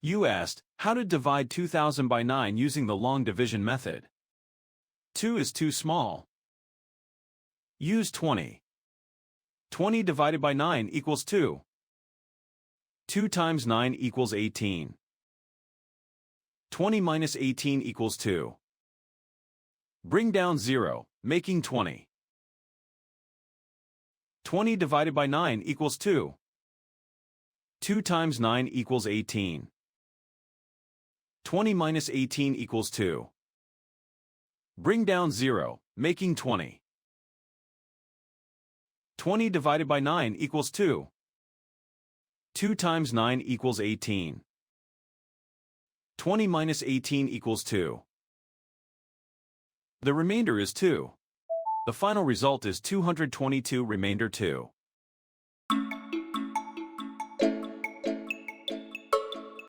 You asked, how to divide 2000 by 9 using the long division method. 2 is too small. Use 20. 20 divided by 9 equals 2. 2 times 9 equals 18. 20 minus 18 equals 2. Bring down 0, making 20. 20 divided by 9 equals 2. 2 times 9 equals 18. 20 minus 18 equals 2. Bring down 0, making 20. 20 divided by 9 equals 2. 2 times 9 equals 18. 20 minus 18 equals 2. The remainder is 2. The final result is 222 remainder 2.